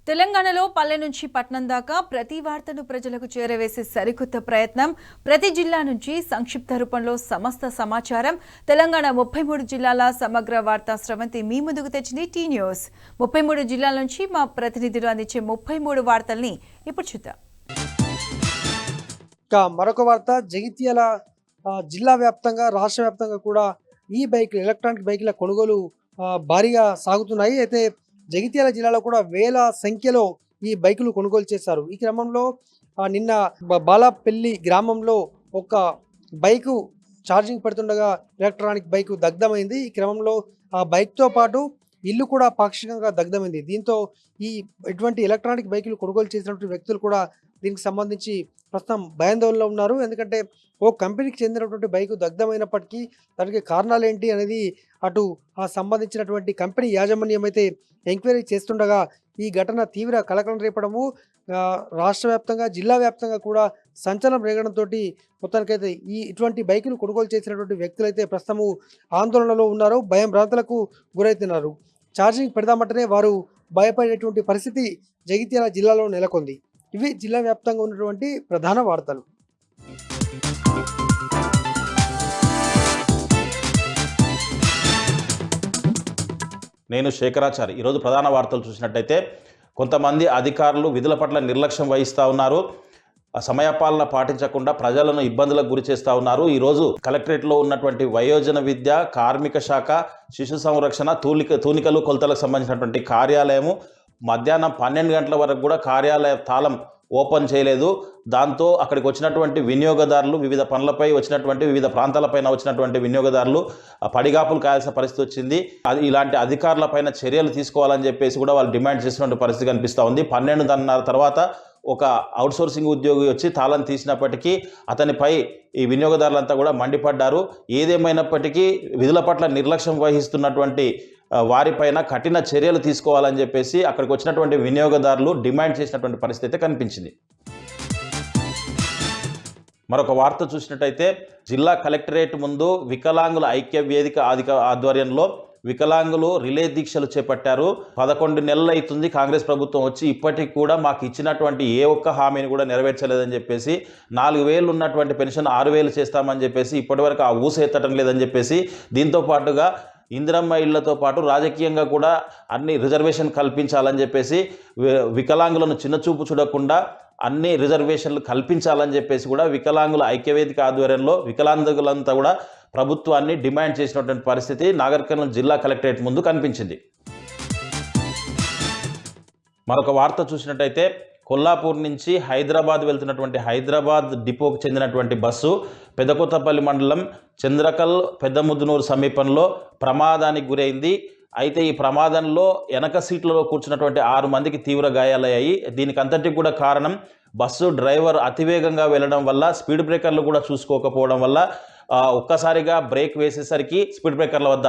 తెలంగాణలో పల్లె నుంచి పట్నం దాకా ప్రతి వార్తను ప్రజలకు చేరవేసే సరికొత్త ప్రయత్నం. ప్రతి జిల్లా నుంచి సంక్షిప్త రూపంలో సమస్త సమాచారం. తెలంగాణ 33 జిల్లాల సమగ్ర వార్తా స్రవంతి మీ ముందుకు తెచ్చింది టీ న్యూస్. 33 జిల్లాల నుంచి మా ప్రతినిధులు అందించే 33 వార్తల్ని ఇప్పుడు చూద్దాం. మరొక వార్త, జగిత్యాల జిల్లా వ్యాప్తంగా రాష్ట్ర వ్యాప్తంగా కూడా ఈ బైక్లు ఎలక్ట్రానిక్ బైక్ల కొనుగోలు భారీగా సాగుతున్నాయి. అయితే జగిత్యాల జిల్లాలో కూడా వేల సంఖ్యలో ఈ బైకులు కొనుగోలు చేశారు. ఈ క్రమంలో నిన్న బాలాపల్లి గ్రామంలో ఒక బైకు ఛార్జింగ్ పెడుతుండగా ఎలక్ట్రానిక్ బైకు దగ్ధమైంది. ఈ క్రమంలో ఆ బైక్తో పాటు ఇల్లు కూడా పాక్షికంగా దగ్ధమైంది. దీంతో ఇటువంటి ఎలక్ట్రానిక్ బైకులు కొనుగోలు చేసినటువంటి వ్యక్తులు కూడా దీనికి సంబంధించి ప్రస్తుతం భయాందోళనలో ఉన్నారు. ఎందుకంటే ఓ కంపెనీకి చెందినటువంటి బైకు దగ్ధమైనప్పటికీ దానికి కారణాలు ఏంటి అనేది అటు సంబంధించినటువంటి కంపెనీ యాజమాన్యం అయితే ఎంక్వైరీ చేస్తుండగా ఈ ఘటన తీవ్ర కలకలం రేపడము, రాష్ట్ర వ్యాప్తంగా జిల్లా వ్యాప్తంగా కూడా సంచలనం రేగడంతో మొత్తానికైతే ఇటువంటి బైకులు కొనుగోలు చేసినటువంటి వ్యక్తులైతే ప్రస్తుతము ఆందోళనలో ఉన్నారు, భయం భ్రాంతులకు గురవుతున్నారు. ఛార్జింగ్ పెడదామంటేనే వారు భయపడేటువంటి పరిస్థితి జగిత్యాల జిల్లాలో నెలకొంది. ఇవి జిల్లా వ్యాప్తంగా ఉన్నటువంటి ప్రధాన వార్తలు. నేను శేఖరాచారి. ఈరోజు ప్రధాన వార్తలు చూసినట్టయితే కొంతమంది అధికారులు విధుల పట్ల నిర్లక్ష్యం వహిస్తూ ఉన్నారు, సమయపాలన పాటించకుండా ప్రజలను ఇబ్బందులకు గురి చేస్తూ ఉన్నారు. ఈరోజు కలెక్టరేట్లో ఉన్నటువంటి వయోజన విద్య, కార్మిక శాఖ, శిశు సంరక్షణ, తూనికలు కొలతలకు సంబంధించినటువంటి కార్యాలయము మధ్యాహ్నం 12 గంటల వరకు కూడా కార్యాలయ తాళం ఓపెన్ చేయలేదు. దాంతో అక్కడికి వచ్చినటువంటి వినియోగదారులు, వివిధ పనులపై వచ్చినటువంటి వివిధ ప్రాంతాలపైన వచ్చినటువంటి వినియోగదారులు పడిగాపులు కాయాల్సిన పరిస్థితి వచ్చింది. ఇలాంటి అధికారులపైన చర్యలు తీసుకోవాలని చెప్పేసి కూడా వాళ్ళు డిమాండ్ చేసినటువంటి పరిస్థితి కనిపిస్తూ ఉంది. 12:30 తర్వాత ఒక అవుట్సోర్సింగ్ ఉద్యోగి వచ్చి తాళం తీసినప్పటికీ అతనిపై ఈ వినియోగదారులంతా కూడా మండిపడ్డారు. ఏదేమైనప్పటికీ విధుల పట్ల నిర్లక్ష్యం వహిస్తున్నటువంటి వారిపైన కఠిన చర్యలు తీసుకోవాలని చెప్పేసి అక్కడికి వచ్చినటువంటి వినియోగదారులు డిమాండ్ చేసినటువంటి పరిస్థితి కనిపించింది. మరొక వార్త చూసినట్టయితే జిల్లా కలెక్టరేట్ ముందు వికలాంగుల ఐక్య వేదిక ఆధ్వర్యంలో వికలాంగులు రిలే దీక్షలు చేపట్టారు. 11 నెలలు అవుతుంది కాంగ్రెస్ ప్రభుత్వం వచ్చి, ఇప్పటికి కూడా మాకు ఇచ్చినటువంటి ఏ ఒక్క హామీని కూడా నెరవేర్చలేదని చెప్పేసి, 4,000 ఉన్నటువంటి పెన్షన్ 6,000 చేస్తామని చెప్పేసి ఇప్పటివరకు ఆ ఊసెత్తడం లేదని చెప్పేసి, దీంతో పాటుగా ఇందిరమ్మ ఇళ్లతో పాటు రాజకీయంగా కూడా అన్ని రిజర్వేషన్ కల్పించాలని చెప్పేసి, వికలాంగులను చిన్నచూపు చూడకుండా అన్ని రిజర్వేషన్లు కల్పించాలని చెప్పేసి కూడా వికలాంగుల ఐక్యవేదిక ఆధ్వర్యంలో వికలాంగులంతా కూడా ప్రభుత్వాన్ని డిమాండ్ చేసినటువంటి పరిస్థితి నాగర్ కర్నూల్ జిల్లా కలెక్టరేట్ ముందు కనిపించింది. మరొక వార్త చూసినట్టయితే కొల్లాపూర్ నుంచి హైదరాబాద్ వెళ్తున్నటువంటి హైదరాబాద్ డిపోకు చెందినటువంటి బస్సు పెదకొత్తపల్లి మండలం చంద్రకల్ పెద్దముద్దునూరు సమీపంలో ప్రమాదానికి గురైంది. అయితే ఈ ప్రమాదంలో వెనక సీట్లలో కూర్చున్నటువంటి 6 మందికి తీవ్ర గాయాలయ్యాయి. దీనికి అంతటికి కూడా కారణం బస్సు డ్రైవర్ అతివేగంగా వెళ్ళడం వల్ల, స్పీడ్ బ్రేకర్లు కూడా చూసుకోకపోవడం వల్ల ఒక్కసారిగా బ్రేక్ వేసేసరికి స్పీడ్ బ్రేకర్ల వద్ద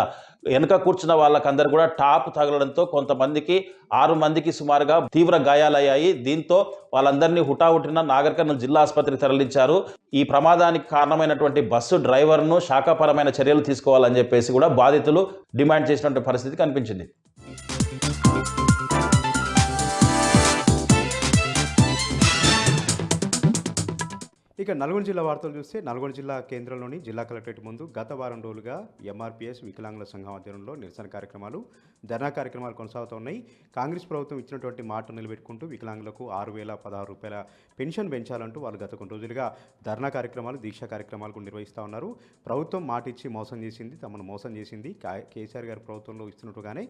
వెనక కూర్చున్న వాళ్ళకందరూ కూడా టాప్ తగలడంతో కొంతమందికి 6 మందికి సుమారుగా తీవ్ర గాయాలయ్యాయి. దీంతో వాళ్ళందరినీ హుటాహుటిన నాగర్ కర్నూల్ జిల్లా ఆసుపత్రికి తరలించారు. ఈ ప్రమాదానికి కారణమైనటువంటి బస్సు డ్రైవర్ను శాఖాపరమైన చర్యలు తీసుకోవాలని చెప్పేసి కూడా బాధితులు డిమాండ్ చేసినటువంటి పరిస్థితి కనిపించింది. ఇక నల్గొండ జిల్లా వార్తలు చూస్తే నల్గొండ జిల్లా కేంద్రంలోని జిల్లా కలెక్టరేట్ ముందు గత వారం రోజులుగా ఎంఆర్పీఎస్ వికలాంగుల సంఘం ఆధ్వర్యంలో నిరసన కార్యక్రమాలు, ధర్నా కార్యక్రమాలు కొనసాగుతున్నాయి. కాంగ్రెస్ ప్రభుత్వం ఇచ్చినటువంటి మాట నిలబెట్టుకుంటూ వికలాంగులకు 6,016 రూపాయల పెన్షన్ పెంచాలంటూ వాళ్ళు గత కొన్ని రోజులుగా ధర్నా కార్యక్రమాలు, దీక్షా కార్యక్రమాలు కూడా నిర్వహిస్తూ ఉన్నారు. ప్రభుత్వం మాట ఇచ్చి మోసం చేసింది, తమను మోసం చేసింది. కేసీఆర్ గారి ప్రభుత్వంలో ఇస్తున్నట్టుగానే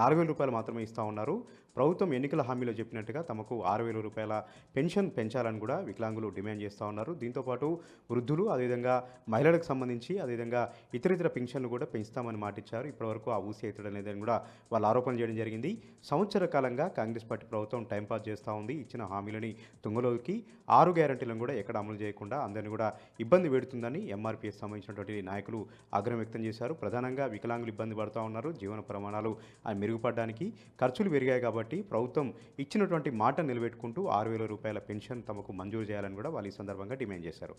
4,000 రూపాయలు మాత్రమే ఇస్తూ ఉన్నారు. ప్రభుత్వం ఎన్నికల హామీలో చెప్పినట్టుగా తమకు 6,000 రూపాయల పెన్షన్ పెంచాలని కూడా వికలాంగులు డిమాండ్ చేస్తూ ఉన్నారు. దీంతోపాటు వృద్ధులు, అదేవిధంగా మహిళలకు సంబంధించి అదేవిధంగా ఇతరితర పెన్షన్లు కూడా పెంచుతామని మాటిచ్చారు. ఇప్పటివరకు ఆ ఊసి ఎత్తడం లేదని కూడా వాళ్ళు ఆరోపణ చేయడం జరిగింది. సంవత్సర కాలంగా కాంగ్రెస్ పార్టీ ప్రభుత్వం టైంపాస్ చేస్తూ ఉంది. ఇచ్చిన హామీలని తుంగలోకి 6 గ్యారంటీలను కూడా ఎక్కడ అమలు చేయకుండా అందరినీ కూడా ఇబ్బంది పెడుతుందని ఎంఆర్పీఎస్ సంబంధించినటువంటి నాయకులు ఆగ్రహం వ్యక్తం చేశారు. ప్రధానంగా వికలాంగులు ఇబ్బంది పడుతూ ఉన్నారు. జీవన ప్రమాణాలు మెరుగుపడడానికి ఖర్చులు పెరిగాయి కాబట్టి ప్రభుత్వం ఇచ్చినటువంటి మాట నిలబెట్టుకుంటూ 6,000 రూపాయల పెన్షన్ తమకు మంజూరు చేయాలని కూడా వాళ్ళు ఈ సందర్భంగా డిమాండ్ చేశారు.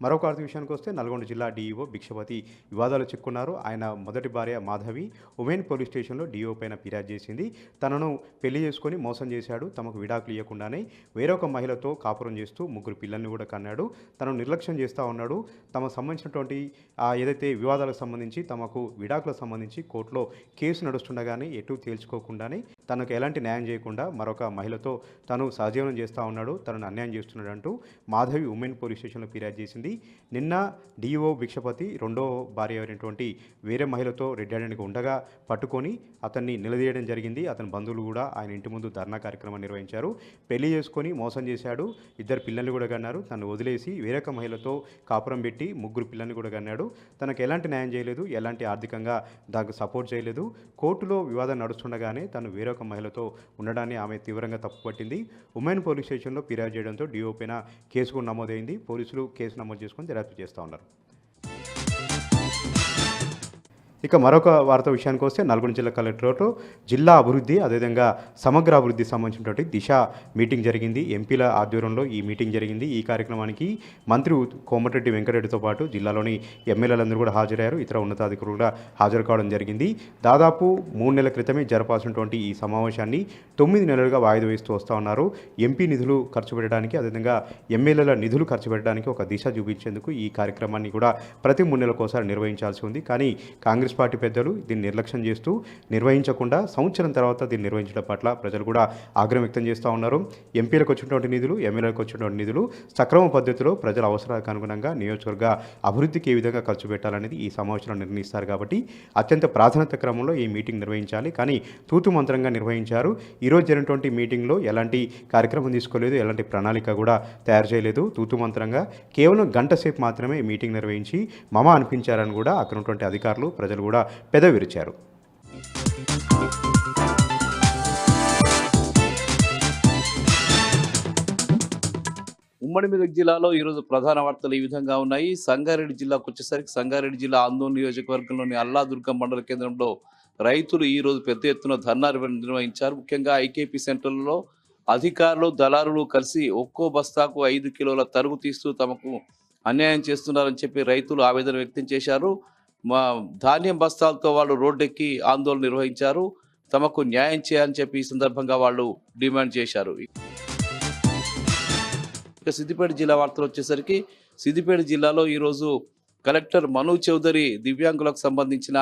మరొక వార్త విషయానికి వస్తే నల్గొండ జిల్లా డీఈఓ భిక్షపతి వివాదాలు చిక్కున్నారు. ఆయన మొదటి భార్య మాధవి ఉమెన్ పోలీస్ స్టేషన్లో డీఓ పైన ఫిర్యాదు చేసింది. తనను పెళ్లి చేసుకొని మోసం చేశాడు, తమకు విడాకులు ఇవ్వకుండానే వేరొక మహిళతో కాపురం చేస్తూ 3 పిల్లల్ని కూడా కన్నాడు, తనను నిర్లక్ష్యం చేస్తూ ఉన్నాడు, తమకు సంబంధించినటువంటి ఏదైతే వివాదాలకు సంబంధించి తమకు విడాకులకు సంబంధించి కోర్టులో కేసు నడుస్తుండగానే ఎటు తేల్చుకోకుండానే తనకు ఎలాంటి న్యాయం చేయకుండా మరొక మహిళతో తను సహజీవనం చేస్తూ ఉన్నాడు, తనను అన్యాయం చేస్తున్నాడు అంటూ మాధవి ఉమెన్ పోలీస్ స్టేషన్లో ఫిర్యాదు చేసింది. నిన్న డీఓ భిక్షపతి రెండో భార్య అయినటువంటి వేరే మహిళతో రెడ్డాడనికి ఉండగా పట్టుకొని అతన్ని నిలదీయడం జరిగింది. అతని బంధువులు కూడా ఆయన ఇంటి ముందు ధర్నా కార్యక్రమం నిర్వహించారు. పెళ్లి చేసుకొని మోసం చేశాడు, 2 పిల్లల్ని కూడా కన్నారు, తను వదిలేసి వేరొక మహిళతో కాపురం పెట్టి 3 పిల్లల్ని కూడా కన్నాడు, తనకు ఎలాంటి న్యాయం చేయలేదు, ఎలాంటి ఆర్థికంగా దానికి సపోర్ట్ చేయలేదు. కోర్టులో వివాదం నడుస్తుండగానే తను వేరొక మహిళతో ఉండడాన్ని ఆమె తీవ్రంగా తప్పుపట్టింది. ఉమెన్ పోలీస్ స్టేషన్లో ఫిర్యాదు చేయడంతో డీఓ పైన కేసు కూడా నమోదైంది. పోలీసులు కేసు నమోదు చేసుకొని దర్యాప్తు చేస్తూ ఉన్నారు. ఇక మరొక వార్త విషయానికి వస్తే నల్గొండ జిల్లా కలెక్టరేట్ జిల్లా అభివృద్ధి అదేవిధంగా సమగ్ర అభివృద్ధికి సంబంధించినటువంటి దిశ మీటింగ్ జరిగింది. ఎంపీల ఆధ్వర్యంలో ఈ మీటింగ్ జరిగింది. ఈ కార్యక్రమానికి మంత్రి కోమటిరెడ్డి వెంకటరెడ్డితో పాటు జిల్లాలోని ఎమ్మెల్యేలందరూ కూడా హాజరయ్యారు, ఇతర ఉన్నతాధికారులు కూడా హాజరు కావడం జరిగింది. దాదాపు 3 నెలల క్రితమే జరపాల్సినటువంటి ఈ సమావేశాన్ని 9 నెలలుగా వాయిదా వేస్తూ వస్తూ ఉన్నారు. ఎంపీ నిధులు ఖర్చు పెట్టడానికి అదేవిధంగా ఎమ్మెల్యేల నిధులు ఖర్చు పెట్టడానికి ఒక దిశ చూపించేందుకు ఈ కార్యక్రమాన్ని కూడా ప్రతి 3 నెలలకోసారి నిర్వహించాల్సి ఉంది. కానీ కాంగ్రెస్ పార్టీ పెద్దలు దీన్ని నిర్లక్ష్యం చేస్తూ నిర్వహించకుండా సంవత్సరం తర్వాత దీన్ని నిర్వహించడం పట్ల ప్రజలు కూడా ఆగ్రహం వ్యక్తం చేస్తూ ఉన్నారు. ఎంపీలకు వచ్చినటువంటి నిధులు, ఎమ్మెల్యేలకు వచ్చినటువంటి నిధులు సక్రమ పద్ధతిలో ప్రజల అవసరాలకు అనుగుణంగా నియోజకవర్గ అభివృద్ధికి ఏ విధంగా ఖర్చు పెట్టాలనేది ఈ సమావేశంలో నిర్ణయిస్తారు. కాబట్టి అత్యంత ప్రాధాన్యత క్రమంలో ఈ మీటింగ్ నిర్వహించాలి. కానీ తూతు మంత్రంగా నిర్వహించారు. ఈరోజు జరిగినటువంటి మీటింగ్లో ఎలాంటి కార్యక్రమం తీసుకోలేదు, ఎలాంటి ప్రణాళిక కూడా తయారు చేయలేదు. తూతు మంత్రంగా కేవలం గంట సేపు మాత్రమే మీటింగ్ నిర్వహించి మమ అనిపించారని కూడా అక్కడ ఉన్నటువంటి అధికారులు ప్రజలు కూడా పెదవి విరిచారు. ఉమ్మడి మెదక్ జిల్లాలో ఈరోజు ప్రధాన వార్తలు ఈ విధంగా ఉన్నాయి. సంగారెడ్డి జిల్లాకు వచ్చేసరికి సంగారెడ్డి జిల్లా ఆందోళన నియోజకవర్గంలోని అల్లాదుర్గం మండల కేంద్రంలో రైతులు ఈ రోజు పెద్ద ఎత్తున ధర్నా నిర్వహించారు. ముఖ్యంగా ఐకేపీ సెంటర్లలో అధికారులు దళారులు కలిసి ఒక్కో బస్తాకు 5 కిలోల తరుగు తీస్తూ తమకు అన్యాయం చేస్తున్నారని చెప్పి రైతులు ఆవేదన వ్యక్తం చేశారు. ధాన్యం బస్తాలతో వాళ్ళు రోడ్డెక్కి ఆందోళన నిర్వహించారు. తమకు న్యాయం చేయాలని చెప్పి ఈ సందర్భంగా వాళ్ళు డిమాండ్ చేశారు. ఇక సిద్దిపేట జిల్లా వార్తలు వచ్చేసరికి సిద్దిపేట జిల్లాలో ఈరోజు కలెక్టర్ మను చౌదరి దివ్యాంగులకు సంబంధించిన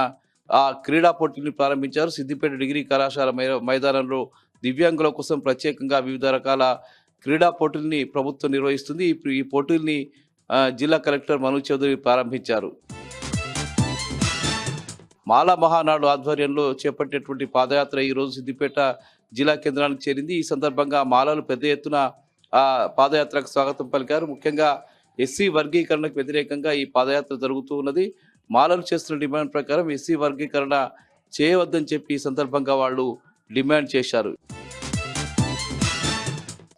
క్రీడా పోటీని ప్రారంభించారు. సిద్దిపేట డిగ్రీ కళాశాల మైదానంలో దివ్యాంగుల కోసం ప్రత్యేకంగా వివిధ రకాల క్రీడా పోటీల్ని ప్రభుత్వం నిర్వహిస్తుంది. ఈ పోటీల్ని జిల్లా కలెక్టర్ మను చౌదరి ప్రారంభించారు. మాలా మహానాడు ఆధ్వర్యంలో చేపట్టేటువంటి పాదయాత్ర ఈరోజు సిద్దిపేట జిల్లా కేంద్రానికి చేరింది. ఈ సందర్భంగా మాలలు పెద్ద ఎత్తున పాదయాత్రకు స్వాగతం పలికారు. ముఖ్యంగా ఎస్సీ వర్గీకరణకు వ్యతిరేకంగా ఈ పాదయాత్ర జరుగుతూ ఉన్నది. మాలలు చేస్తున్న డిమాండ్ ప్రకారం ఎస్సీ వర్గీకరణ చేయవద్దని చెప్పి ఈ సందర్భంగా వాళ్ళు డిమాండ్ చేశారు.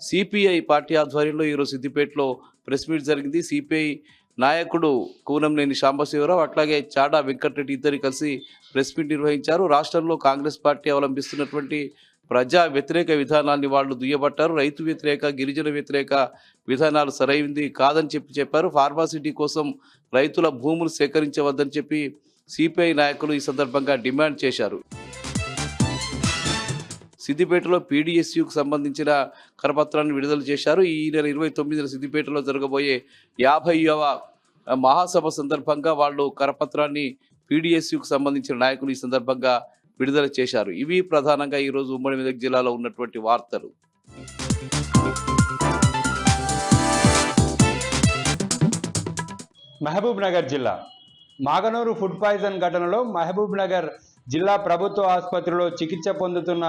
సిపిఐ పార్టీ ఆధ్వర్యంలో ఈరోజు సిద్దిపేటలో ప్రెస్ మీట్ జరిగింది. సిపిఐ నాయకుడు కూనంనేని సాంబశివరావు అట్లాగే చాడా వెంకటరెడ్డి ఇద్దరు కలిసి ప్రెస్ మీట్ నిర్వహించారు. రాష్ట్రంలో కాంగ్రెస్ పార్టీ అవలంబిస్తున్నటువంటి ప్రజా వ్యతిరేక విధానాన్ని వాళ్ళు దుయ్యబట్టారు. రైతు వ్యతిరేక, గిరిజన వ్యతిరేక విధానాలు సరైంది కాదని చెప్పారు. ఫార్మాసిటీ కోసం రైతుల భూములు సేకరించవద్దని చెప్పి సిపిఐ నాయకులు ఈ సందర్భంగా డిమాండ్ చేశారు. సిద్దిపేటలో పీడిఎస్యుకు సంబంధించిన కరపత్రాన్ని విడుదల చేశారు. ఈ నెల 29న సిద్దిపేటలో జరగబోయే 50వ మహాసభ సందర్భంగా వాళ్ళు కరపత్రాన్ని పీడిఎస్యుకు సంబంధించిన నాయకులు ఈ సందర్భంగా విడుదల చేశారు. ఇవి ప్రధానంగా ఈరోజు ఉమ్మడి మెదక్ జిల్లాలో ఉన్నటువంటి వార్తలు. మహబూబ్ నగర్ జిల్లా మాగనూరు ఫుడ్ పాయిజన్ ఘటనలో మహబూబ్ నగర్ జిల్లా ప్రభుత్వ ఆసుపత్రిలో చికిత్స పొందుతున్న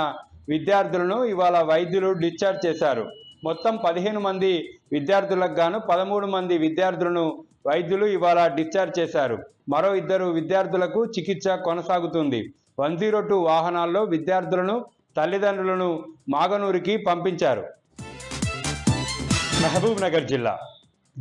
విద్యార్థులను ఇవాళ వైద్యులు డిశ్చార్జ్ చేశారు. మొత్తం 15 మంది విద్యార్థులకు గాను 13 మంది విద్యార్థులను వైద్యులు ఇవాళ డిశ్చార్జ్ చేశారు. మరో 2 విద్యార్థులకు చికిత్స కొనసాగుతుంది. 102 వాహనాల్లో విద్యార్థులను తల్లిదండ్రులను మాగనూరుకి పంపించారు. మహబూబ్ నగర్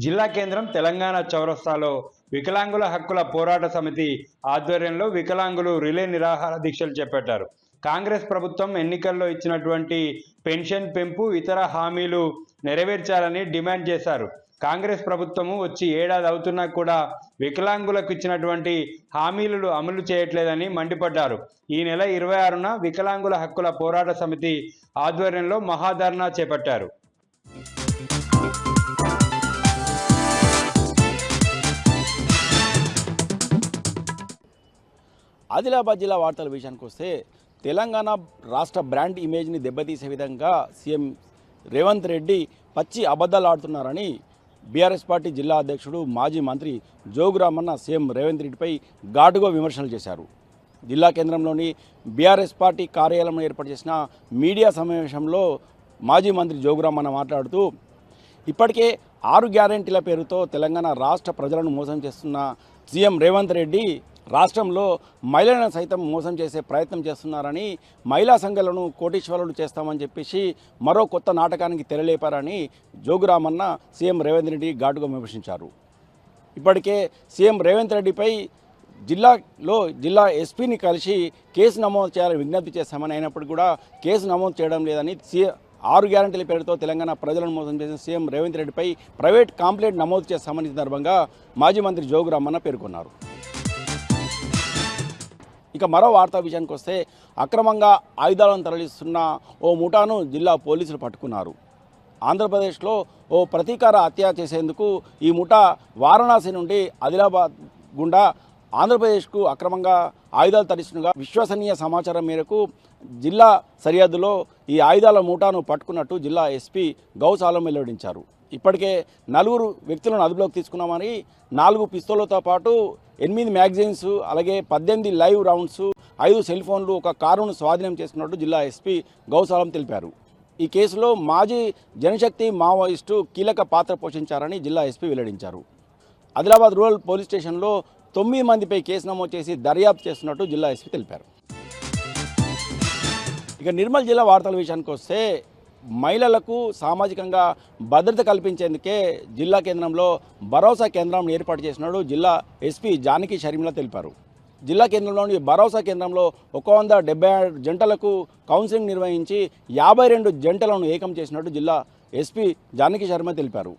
జిల్లా కేంద్రం తెలంగాణ చౌరస్తాలో వికలాంగుల హక్కుల పోరాట సమితి ఆధ్వర్యంలో వికలాంగులు రిలే నిరాహార దీక్షలు చేపట్టారు. కాంగ్రెస్ ప్రభుత్వం ఎన్నికల్లో ఇచ్చినటువంటి పెన్షన్ పెంపు, ఇతర హామీలు నెరవేర్చాలని డిమాండ్ చేశారు. కాంగ్రెస్ ప్రభుత్వము వచ్చి ఏడాది అవుతున్నా కూడా వికలాంగులకు ఇచ్చినటువంటి హామీలు అమలు చేయట్లేదని మండిపడ్డారు. ఈ నెల 26న వికలాంగుల హక్కుల పోరాట సమితి ఆధ్వర్యంలో మహాధర్నా చేపట్టారు. ఆదిలాబాద్ జిల్లా వార్తల విషయానికి వస్తే తెలంగాణ రాష్ట్ర బ్రాండ్ ఇమేజ్ని దెబ్బతీసే విధంగా సీఎం రేవంత్ రెడ్డి పచ్చి అబద్ధాలు ఆడుతున్నారని బీఆర్ఎస్ పార్టీ జిల్లా అధ్యక్షుడు మాజీ మంత్రి జోగురామన్న సీఎం రేవంత్ రెడ్డిపై ఘాటుగా విమర్శలు చేశారు. జిల్లా కేంద్రంలోని బీఆర్ఎస్ పార్టీ కార్యాలయంలో ఏర్పాటు చేసిన మీడియా సమావేశంలో మాజీ మంత్రి జోగురామన్న మాట్లాడుతూ ఇప్పటికే 6 గ్యారెంటీల పేరుతో తెలంగాణ రాష్ట్ర ప్రజలను మోసం చేస్తున్న సీఎం రేవంత్ రెడ్డి రాష్ట్రంలో మహిళలను సైతం మోసం చేసే ప్రయత్నం చేస్తున్నారని, మహిళా సంఘాలను కోటీశ్వరులు చేస్తామని చెప్పేసి మరో కొత్త నాటకానికి తెరలేపారని జోగురామన్న సీఎం రేవంత్ రెడ్డి ఘాటుగా విమర్శించారు. ఇప్పటికే సీఎం రేవంత్ రెడ్డిపై జిల్లా ఎస్పీని కలిసి కేసు నమోదు చేయాలని విజ్ఞప్తి చేస్తామని, అయినప్పటికీ కూడా కేసు నమోదు చేయడం లేదని 6 గ్యారెంటీల పేరుతో తెలంగాణ ప్రజలను మోసం చేసిన సీఎం రేవంత్ రెడ్డిపై ప్రైవేట్ కంప్లైంట్ నమోదు చేస్తామని సందర్భంగా మాజీ మంత్రి జోగురామన్న పేర్కొన్నారు. ఇక మరో వార్తా విషయానికి వస్తే అక్రమంగా ఆయుధాలను తరలిస్తున్న ఓ ముఠాను జిల్లా పోలీసులు పట్టుకున్నారు. ఆంధ్రప్రదేశ్లో ఓ ప్రతీకార హత్య చేసేందుకు ఈ ముఠా వారణాసి నుండి ఆదిలాబాద్ గుండా ఆంధ్రప్రదేశ్కు అక్రమంగా ఆయుధాలు తరలిస్తున్నగా విశ్వసనీయ సమాచారం మేరకు జిల్లా సరిహద్దులో ఈ ఆయుధాల ముఠాను పట్టుకున్నట్టు జిల్లా ఎస్పీ గౌస్ ఆలం వెల్లడించారు. ఇప్పటికే 4 వ్యక్తులను అదుపులోకి తీసుకున్నామని 4 పిస్తోళ్లతో పాటు 8 మ్యాగజైన్స్, అలాగే 18 లైవ్ రౌండ్స్, 5 సెల్ ఫోన్లు, ఒక కారును స్వాధీనం చేసుకున్నట్టు జిల్లా ఎస్పీ గౌస్ ఆలం తెలిపారు. ఈ కేసులో మాజీ జనశక్తి మావోయిస్టు కీలక పాత్ర పోషించారని జిల్లా ఎస్పీ వెల్లడించారు. ఆదిలాబాద్ రూరల్ పోలీస్ స్టేషన్లో 9 మందిపై కేసు నమోదు చేసి దర్యాప్తు చేస్తున్నట్టు జిల్లా ఎస్పీ తెలిపారు. ఇక నిర్మల్ జిల్లా వార్తల విషయానికి వస్తే మహిళలకు సామాజికంగా భద్రత కల్పించేందుకే జిల్లా కేంద్రంలో భరోసా కేంద్రం ఏర్పాటు చేసినట్టు జిల్లా ఎస్పీ జానకి షర్మిల తెలిపారు. జిల్లా కేంద్రంలోని భరోసా కేంద్రంలో 176 జంటలకు కౌన్సిలింగ్ నిర్వహించి 52 జంటలను ఏకం చేసినట్టు జిల్లా ఎస్పీ జానకి శర్మ తెలిపారు.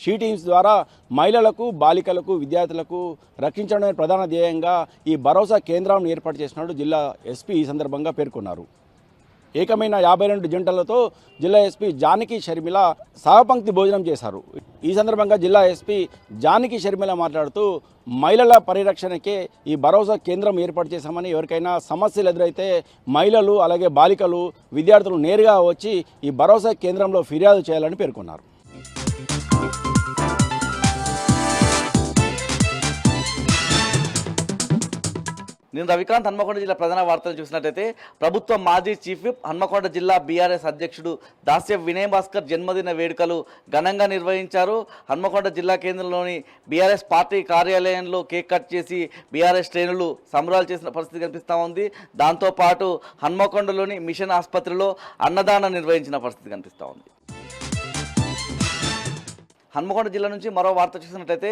షీ టీమ్స్ ద్వారా మహిళలకు, బాలికలకు, విద్యార్థులకు రక్షించడమే ప్రధాన ధ్యేయంగా ఈ భరోసా కేంద్రాలను ఏర్పాటు చేసినట్టు జిల్లా ఎస్పీ ఈ సందర్భంగా పేర్కొన్నారు. ఏకమైన 52 జంటలతో జిల్లా ఎస్పీ జానకి షర్మిల సహపంక్తి భోజనం చేశారు. ఈ సందర్భంగా జిల్లా ఎస్పీ జానకి షర్మిల మాట్లాడుతూ మహిళల పరిరక్షణకే ఈ భరోసా కేంద్రం ఏర్పాటు చేశామని, ఎవరికైనా సమస్యలు ఎదురైతే మహిళలు, అలాగే బాలికలు, విద్యార్థులు నేరుగా వచ్చి ఈ భరోసా కేంద్రంలో ఫిర్యాదు చేయాలని పేర్కొన్నారు. నేను రవికాంత్ హన్మకొండ జిల్లా ప్రధాన వార్తలు చూసినట్టయితే ప్రభుత్వ మాజీ చీఫ్ విప్ హన్మకొండ జిల్లా బీఆర్ఎస్ అధ్యక్షుడు దాస్య వినయ్ భాస్కర్ జన్మదిన వేడుకలు ఘనంగా నిర్వహించారు. హన్మకొండ జిల్లా కేంద్రంలోని బీఆర్ఎస్ పార్టీ కార్యాలయంలో కేక్ కట్ చేసి బీఆర్ఎస్ శ్రేణులు సంబరాలు చేసిన పరిస్థితి కనిపిస్తూ ఉంది. దాంతోపాటు హన్మకొండలోని మిషన్ ఆసుపత్రిలో అన్నదానం నిర్వహించిన పరిస్థితి కనిపిస్తూ ఉంది. హన్మకొండ జిల్లా నుంచి మరో వార్త చూసినట్లయితే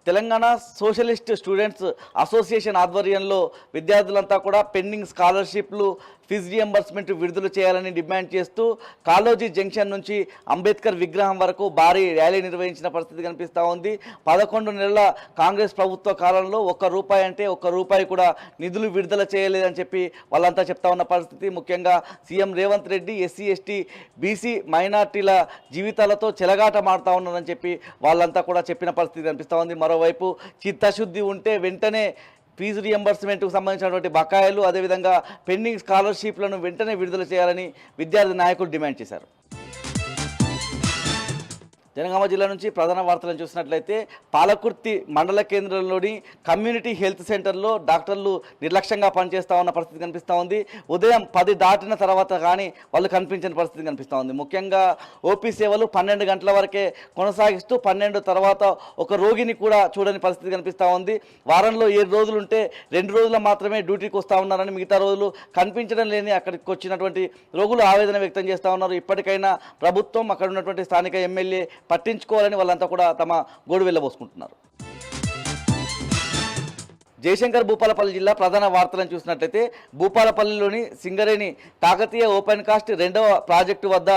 తెలంగాణ సోషలిస్ట్ స్టూడెంట్స్ అసోసియేషన్ ఆధ్వర్యంలో విద్యార్థులంతా కూడా పెండింగ్ స్కాలర్షిప్లు, ఫీజు రియంబర్స్మెంట్ విడుదల చేయాలని డిమాండ్ చేస్తూ కాళోజీ జంక్షన్ నుంచి అంబేద్కర్ విగ్రహం వరకు భారీ ర్యాలీ నిర్వహించిన పరిస్థితి కనిపిస్తూ ఉంది. 11 నెలల కాంగ్రెస్ ప్రభుత్వ కాలంలో ₹1 అంటే ₹1 కూడా నిధులు విడుదల చేయలేదని చెప్పి వాళ్ళంతా చెప్తా ఉన్న పరిస్థితి. ముఖ్యంగా CM Revanth Reddy SC, ST, BC, మైనార్టీల జీవితాలతో చెలగాటమాడుతూ ఉన్నారని చెప్పి వాళ్ళంతా కూడా చెప్పిన పరిస్థితి కనిపిస్తూ ఉంది. మరోవైపు చిత్తశుద్ధి ఉంటే వెంటనే ఫీజు రియంబర్స్మెంట్కు సంబంధించినటువంటి బకాయిలు, అదేవిధంగా పెండింగ్ స్కాలర్షిప్లను వెంటనే విడుదల చేయాలని విద్యార్థి నాయకులు డిమాండ్ చేశారు. జనగామ జిల్లా నుంచి ప్రధాన వార్తలను చూసినట్లయితే పాలకుర్తి మండల కేంద్రంలోని కమ్యూనిటీ హెల్త్ సెంటర్లో డాక్టర్లు నిర్లక్ష్యంగా పనిచేస్తూ ఉన్న పరిస్థితి కనిపిస్తూ ఉంది. ఉదయం 10 దాటిన తర్వాత కానీ వాళ్ళు కనిపించిన పరిస్థితి కనిపిస్తూ ఉంది. ముఖ్యంగా ఓపీ సేవలు 12 గంటల వరకే కొనసాగిస్తూ 12 తర్వాత ఒక రోగిని కూడా చూడని పరిస్థితి కనిపిస్తూ ఉంది. వారంలో 7 రోజులు ఉంటే 2 రోజులు మాత్రమే డ్యూటీకి వస్తూ ఉన్నారని, మిగతా రోజులు కనిపించడం లేని అక్కడికి వచ్చినటువంటి రోగులు ఆవేదన వ్యక్తం చేస్తూ ఉన్నారు. ఇప్పటికైనా ప్రభుత్వం, అక్కడ ఉన్నటువంటి స్థానిక ఎమ్మెల్యే పట్టించుకోవాలని వాళ్ళంతా కూడా తమ గోడు వెళ్ళబోసుకుంటున్నారు. జయశంకర్ భూపాలపల్లి జిల్లా ప్రధాన వార్తలను చూసినట్లయితే భూపాలపల్లిలోని సింగరేణి కాకతీయ ఓపెన్ కాస్ట్ 2వ ప్రాజెక్టు వద్ద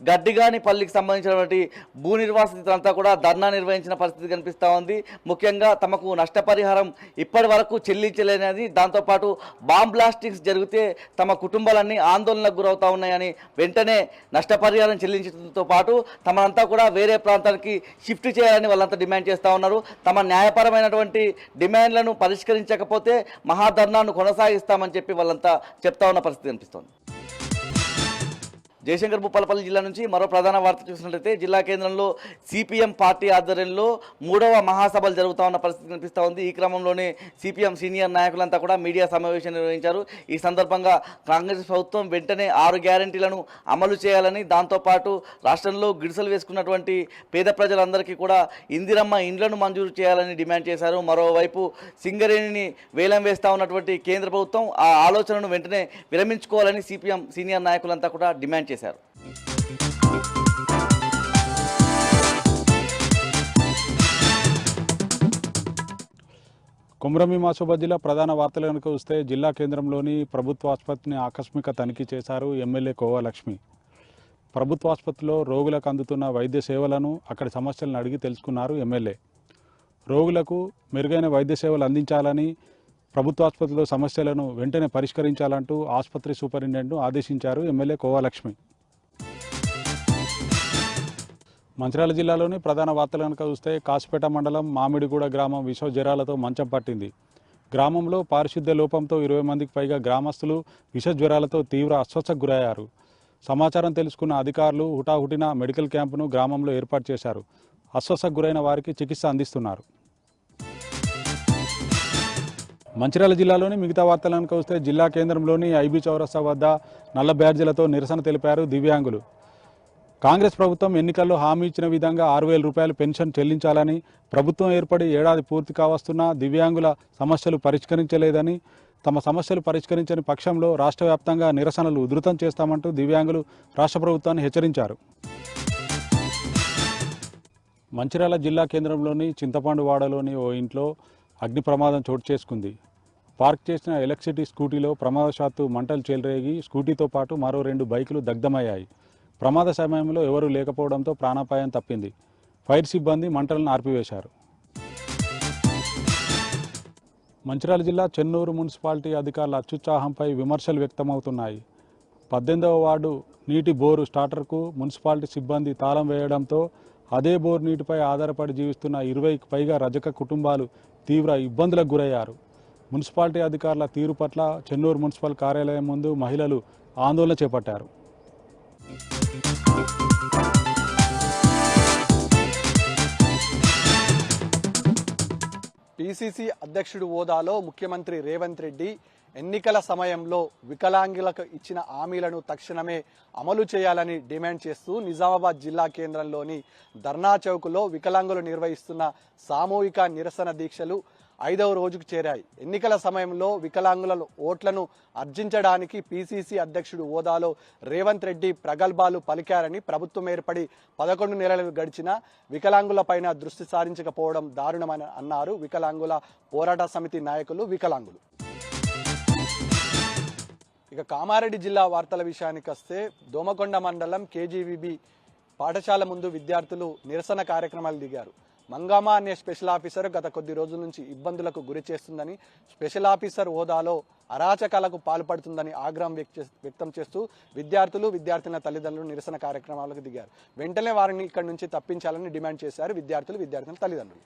గడ్డిగాని పల్లికి సంబంధించినటువంటి భూ నిర్వాసితులంతా కూడా ధర్నా నిర్వహించిన పరిస్థితి కనిపిస్తూ ఉంది. ముఖ్యంగా తమకు నష్టపరిహారం ఇప్పటి వరకు చెల్లించలేనిది, దాంతోపాటు బాంబ్ బ్లాస్టింగ్స్ జరిగితే తమ కుటుంబాలన్నీ ఆందోళనకు గురవుతా ఉన్నాయని వెంటనే నష్టపరిహారం చెల్లించడంతో పాటు తమనంతా కూడా వేరే ప్రాంతానికి షిఫ్ట్ చేయాలని వాళ్ళంతా డిమాండ్ చేస్తూ ఉన్నారు. తమ న్యాయపరమైనటువంటి డిమాండ్లను పరిష్కరించకపోతే మహాధర్నాను కొనసాగిస్తామని చెప్పి వాళ్ళంతా చెప్తా ఉన్న పరిస్థితి కనిపిస్తోంది. జయశంకర్ భూపాలపల్లి జిల్లా నుంచి మరో ప్రధాన వార్త చూసినట్లయితే జిల్లా కేంద్రంలో సిపిఎం పార్టీ ఆధ్వర్యంలో 3వ మహాసభలు జరుగుతూ ఉన్న పరిస్థితి కనిపిస్తూ ఉంది. ఈ క్రమంలోనే సిపిఎం సీనియర్ నాయకులంతా కూడా మీడియా సమావేశం నిర్వహించారు. ఈ సందర్భంగా కాంగ్రెస్ ప్రభుత్వం వెంటనే 6 గ్యారెంటీలను అమలు చేయాలని, దాంతోపాటు రాష్ట్రంలో గిడిసలు వేసుకున్నటువంటి పేద ప్రజలందరికీ కూడా ఇందిరమ్మ ఇండ్లను మంజూరు చేయాలని డిమాండ్ చేశారు. మరోవైపు సింగరేణిని వేలం వేస్తూ ఉన్నటువంటి కేంద్ర ప్రభుత్వం ఆ ఆలోచనను వెంటనే విరమించుకోవాలని సిపిఎం సీనియర్ నాయకులంతా కూడా డిమాండ్ చేశారు. కొమరంభీం ఆసిఫాబాద్ జిల్లా ప్రధాన వార్తలు కనుక వస్తే జిల్లా కేంద్రంలోని ప్రభుత్వ ఆసుపత్రిని ఆకస్మిక తనిఖీ చేశారు ఎమ్మెల్యే కోవా లక్ష్మి. ప్రభుత్వ ఆసుపత్రిలో రోగులకు అందుతున్న వైద్య సేవలను, అక్కడి సమస్యలను అడిగి తెలుసుకున్నారు ఎమ్మెల్యే. రోగులకు మెరుగైన వైద్య సేవలు అందించాలని, ప్రభుత్వ ఆసుపత్రిలో సమస్యలను వెంటనే పరిష్కరించాలంటూ ఆసుపత్రి సూపరింటెండెంట్ను ఆదేశించారు ఎమ్మెల్యే కోవా లక్ష్మి. మంచిర్యాల జిల్లాలోని ప్రధాన వార్తలు కనుక చూస్తే కాసిపేట మండలం మామిడిగూడ గ్రామం విష జ్వరాలతో మంచం పట్టింది. గ్రామంలో పారిశుద్ధ్య లోపంతో 20 మందికి పైగా గ్రామస్తులు విష జ్వరాలతో తీవ్ర అస్వస్థకు గురయ్యారు. సమాచారం తెలుసుకున్న అధికారులు హుటాహుటిన మెడికల్ క్యాంపును గ్రామంలో ఏర్పాటు చేశారు. అస్వస్థకు గురైన వారికి చికిత్స అందిస్తున్నారు. మంచిర్యాల జిల్లాలోని మిగతా వార్తలు కనుక వస్తే జిల్లా కేంద్రంలోని ఐబీ చౌరస్తా వద్ద నల్ల బ్యాడ్జీలతో నిరసన తెలిపారు దివ్యాంగులు. కాంగ్రెస్ ప్రభుత్వం ఎన్నికల్లో హామీ ఇచ్చిన విధంగా 6,000 రూపాయలు పెన్షన్ చెల్లించాలని, ప్రభుత్వం ఏర్పడి ఏడాది పూర్తి కావస్తున్నా దివ్యాంగుల సమస్యలు పరిష్కరించలేదని, తమ సమస్యలు పరిష్కరించని పక్షంలో రాష్ట్ర వ్యాప్తంగా నిరసనలు ఉధృతం చేస్తామంటూ దివ్యాంగులు రాష్ట్ర ప్రభుత్వాన్ని హెచ్చరించారు. మంచిర్యాల జిల్లా కేంద్రంలోని చింతపండువాడలోని ఓ ఇంట్లో అగ్ని ప్రమాదం చోటు చేసుకుంది. పార్క్ చేసిన ఎలక్ట్రిసిటీ స్కూటీలో ప్రమాదవశాత్తు మంటలు చెలరేగి స్కూటీతో పాటు మరో 2 బైకులు దగ్ధమయ్యాయి. ప్రమాద సమయంలో ఎవరూ లేకపోవడంతో ప్రాణాపాయం తప్పింది. ఫైర్ సిబ్బంది మంటలను ఆర్పివేశారు. మంచిర్యాల జిల్లా చెన్నూరు మున్సిపాలిటీ అధికారుల అత్యుత్సాహంపై విమర్శలు వ్యక్తమవుతున్నాయి. 18వ వార్డు నీటి బోరు స్టార్టర్కు మున్సిపాలిటీ సిబ్బంది తాళం వేయడంతో అదే బోరు నీటిపై ఆధారపడి జీవిస్తున్న 20కి పైగా రజక కుటుంబాలు తీవ్ర ఇబ్బందులకు గురయ్యారు. మున్సిపాలిటీ అధికారుల తీరు పట్ల చెన్నూరు మున్సిపల్ కార్యాలయం ముందు మహిళలు ఆందోళన చేపట్టారు. పిసిసి అధ్యక్షుడు హోదాలో ముఖ్యమంత్రి రేవంత్ రెడ్డి ఎన్నికల సమయంలో వికలాంగులకు ఇచ్చిన హామీలను తక్షణమే అమలు చేయాలని డిమాండ్ చేస్తూ నిజామాబాద్ జిల్లా కేంద్రంలోని ధర్నా చౌక్లో వికలాంగులు నిర్వహిస్తున్న సామూహిక నిరసన దీక్షలు 5వ రోజుకు చేరాయి. ఎన్నికల సమయంలో వికలాంగుల ఓట్లను అర్జించడానికి పిసిసి అధ్యక్షుడు హోదాలో రేవంత్ రెడ్డి ప్రగల్భాలు పలికారని, ప్రభుత్వం ఏర్పడి 11 నెలలు గడిచినా వికలాంగులపైన దృష్టి సారించకపోవడం దారుణమని అన్నారు వికలాంగుల పోరాట సమితి నాయకులు, వికలాంగులు. ఇక కామారెడ్డి జిల్లా వార్తల విషయానికి వస్తే దోమకొండ మండలం కేజీవీబీ పాఠశాల ముందు విద్యార్థులు నిరసన కార్యక్రమాలు దిగారు. మంగామా అనే స్పెషల్ ఆఫీసర్ గత కొద్ది రోజుల నుంచి ఇబ్బందులకు గురి చేస్తుందని, స్పెషల్ ఆఫీసర్ హోదాలో అరాచకాలకు పాల్పడుతుందని ఆగ్రహం వ్యక్తం చేస్తూ విద్యార్థినుల తల్లిదండ్రులు నిరసన కార్యక్రమాలకు దిగారు. వెంటనే వారిని ఇక్కడి నుంచి తప్పించాలని డిమాండ్ చేశారు విద్యార్థుల తల్లిదండ్రులు.